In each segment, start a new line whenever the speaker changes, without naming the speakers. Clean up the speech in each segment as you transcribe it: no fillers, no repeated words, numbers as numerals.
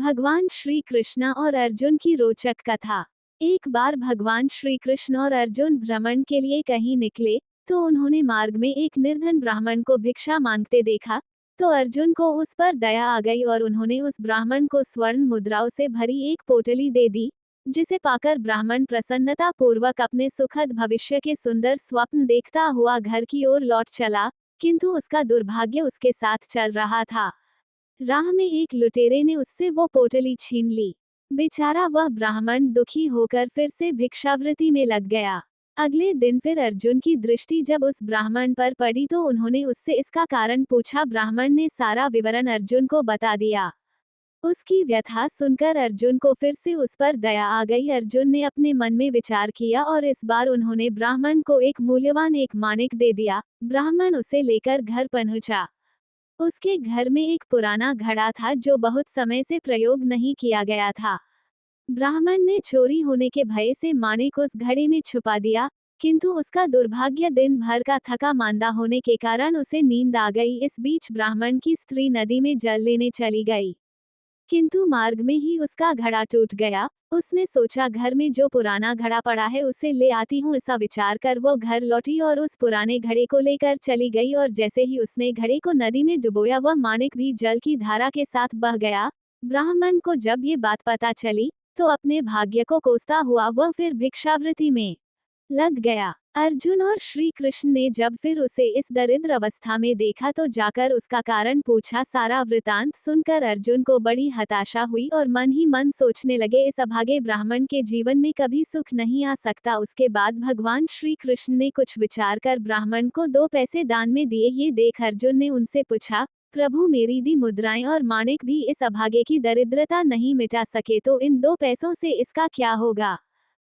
भगवान श्री कृष्ण और अर्जुन की रोचक कथा। एक बार भगवान श्री कृष्ण और अर्जुन भ्रमण के लिए कहीं निकले, तो उन्होंने मार्ग में एक निर्धन ब्राह्मण को भिक्षा मांगते देखा। तो अर्जुन को उस पर दया आ गई और उन्होंने उस ब्राह्मण को स्वर्ण मुद्राओं से भरी एक पोटली दे दी, जिसे पाकर ब्राह्मण प्रसन्नता पूर्वक अपने सुखद भविष्य के सुंदर स्वप्न देखता हुआ घर की ओर लौट चला। किंतु उसका दुर्भाग्य उसके साथ चल रहा था। राह में एक लुटेरे ने उससे वो पोटली छीन ली। बेचारा वह ब्राह्मण दुखी होकर फिर से भिक्षावृत्ति में लग गया। अगले दिन फिर अर्जुन की दृष्टि जब उस ब्राह्मण पर पड़ी तो उन्होंने उससे इसका कारण पूछा। ब्राह्मण ने सारा विवरण अर्जुन को बता दिया। उसकी व्यथा सुनकर अर्जुन को फिर से उस पर दया आ गई। अर्जुन ने अपने मन में विचार किया और इस बार उन्होंने ब्राह्मण को एक मूल्यवान एक माणिक दे दिया। ब्राह्मण उसे लेकर घर पहुंचा। उसके घर में एक पुराना घड़ा था जो बहुत समय से प्रयोग नहीं किया गया था। ब्राह्मण ने चोरी होने के भय से माणिक उस घड़े में छुपा दिया, किंतु उसका दुर्भाग्य दिन भर का थका मांदा होने के कारण उसे नींद आ गई। इस बीच ब्राह्मण की स्त्री नदी में जल लेने चली गई, किंतु मार्ग में ही उसका घड़ा टूट गया। उसने सोचा घर में जो पुराना घड़ा पड़ा है उसे ले आती हूँ। ऐसा विचार कर वो घर लौटी और उस पुराने घड़े को लेकर चली गई और जैसे ही उसने घड़े को नदी में डुबोया वह माणिक भी जल की धारा के साथ बह गया। ब्राह्मण को जब ये बात पता चली तो अपने भाग्य को कोसता हुआ वह फिर भिक्षावृत्ति में लग गया। अर्जुन और श्री कृष्ण ने जब फिर उसे इस दरिद्र अवस्था में देखा तो जाकर उसका कारण पूछा। सारा वृतांत सुनकर अर्जुन को बड़ी हताशा हुई और मन ही मन सोचने लगे, इस अभागे ब्राह्मण के जीवन में कभी सुख नहीं आ सकता। उसके बाद भगवान श्री कृष्ण ने कुछ विचार कर ब्राह्मण को 2 पैसे दान में दिए। ये देख अर्जुन ने उनसे पूछा, प्रभु मेरी दी मुद्राएं और माणिक भी इस अभागे की दरिद्रता नहीं मिटा सके, तो इन 2 पैसों से इसका क्या होगा।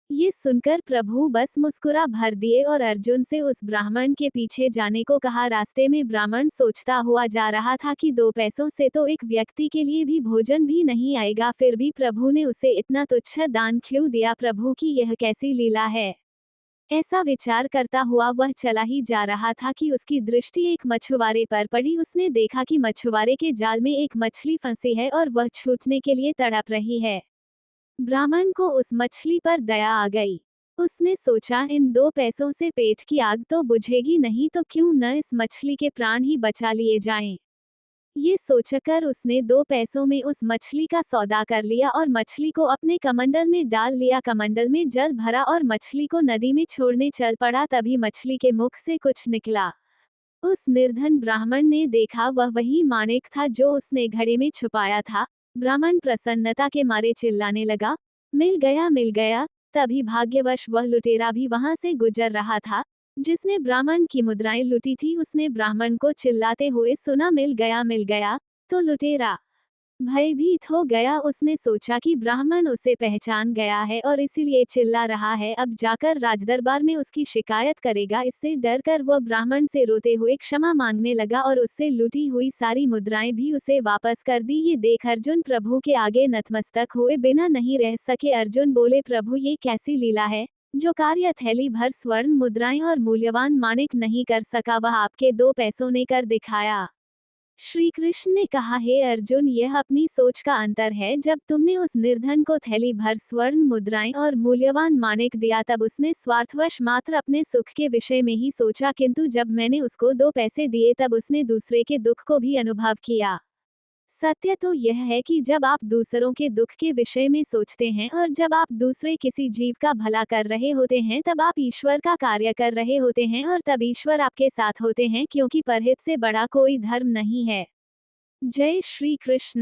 ये सुनकर प्रभु बस मुस्कुरा भर दिए और अर्जुन से उस ब्राह्मण के पीछे जाने को कहा। रास्ते में ब्राह्मण सोचता हुआ जा रहा था कि 2 पैसों से तो एक व्यक्ति के लिए भी भोजन भी नहीं आएगा, फिर भी प्रभु ने उसे इतना तुच्छ दान क्यों दिया। प्रभु की यह कैसी लीला है। ऐसा विचार करता हुआ वह चला ही जा रहा था कि उसकी दृष्टि एक मछुआरे पर पड़ी। उसने देखा कि मछुआरे के जाल में एक मछली फंसी है और वह छूटने के लिए तड़प रही है। ब्राह्मण को उस मछली पर दया आ गई। उसने सोचा, इन 2 पैसों से पेट की आग तो बुझेगी नहीं, तो क्यों न इस मछली के प्राण ही बचा लिए जाएं। ये सोचकर उसने 2 पैसों में उस मछली का सौदा कर लिया और मछली को अपने कमंडल में डाल लिया। कमंडल में जल भरा और मछली को नदी में छोड़ने चल पड़ा। तभी मछली के मुख से कुछ निकला। उस निर्धन ब्राह्मण ने देखा वह वही माणिक था जो उसने घड़े में छुपाया था। ब्राह्मण प्रसन्नता के मारे चिल्लाने लगा, मिल गया मिल गया। तभी भाग्यवश वह लुटेरा भी वहां से गुजर रहा था, जिसने ब्राह्मण की मुद्राएं लूटी थी। उसने ब्राह्मण को चिल्लाते हुए सुना, मिल गया। तो लुटेरा भयभीत हो गया। उसने सोचा कि ब्राह्मण उसे पहचान गया है और इसीलिए चिल्ला रहा है, अब जाकर राजदरबार में उसकी शिकायत करेगा। इससे डरकर वह ब्राह्मण से रोते हुए क्षमा मांगने लगा और उससे लूटी हुई सारी मुद्राएं भी उसे वापस कर दी। ये देख अर्जुन प्रभु के आगे नतमस्तक हुए बिना नहीं रह सके। अर्जुन बोले, प्रभु ये कैसी लीला है। जो कार्य थैली भर स्वर्ण मुद्राएं और मूल्यवान माणिक नहीं कर सका वह आपके 2 पैसों ने कर दिखाया। श्री कृष्ण ने कहा, हे अर्जुन यह अपनी सोच का अंतर है। जब तुमने उस निर्धन को थैली भर स्वर्ण मुद्राएं और मूल्यवान माणिक दिया तब उसने स्वार्थवश मात्र अपने सुख के विषय में ही सोचा, किंतु जब मैंने उसको 2 पैसे दिए तब उसने दूसरे के दुख को भी अनुभव किया। सत्य तो यह है कि जब आप दूसरों के दुख के विषय में सोचते हैं और जब आप दूसरे किसी जीव का भला कर रहे होते हैं तब आप ईश्वर का कार्य कर रहे होते हैं और तब ईश्वर आपके साथ होते हैं, क्योंकि परहित से बड़ा कोई धर्म नहीं है। जय श्री कृष्ण।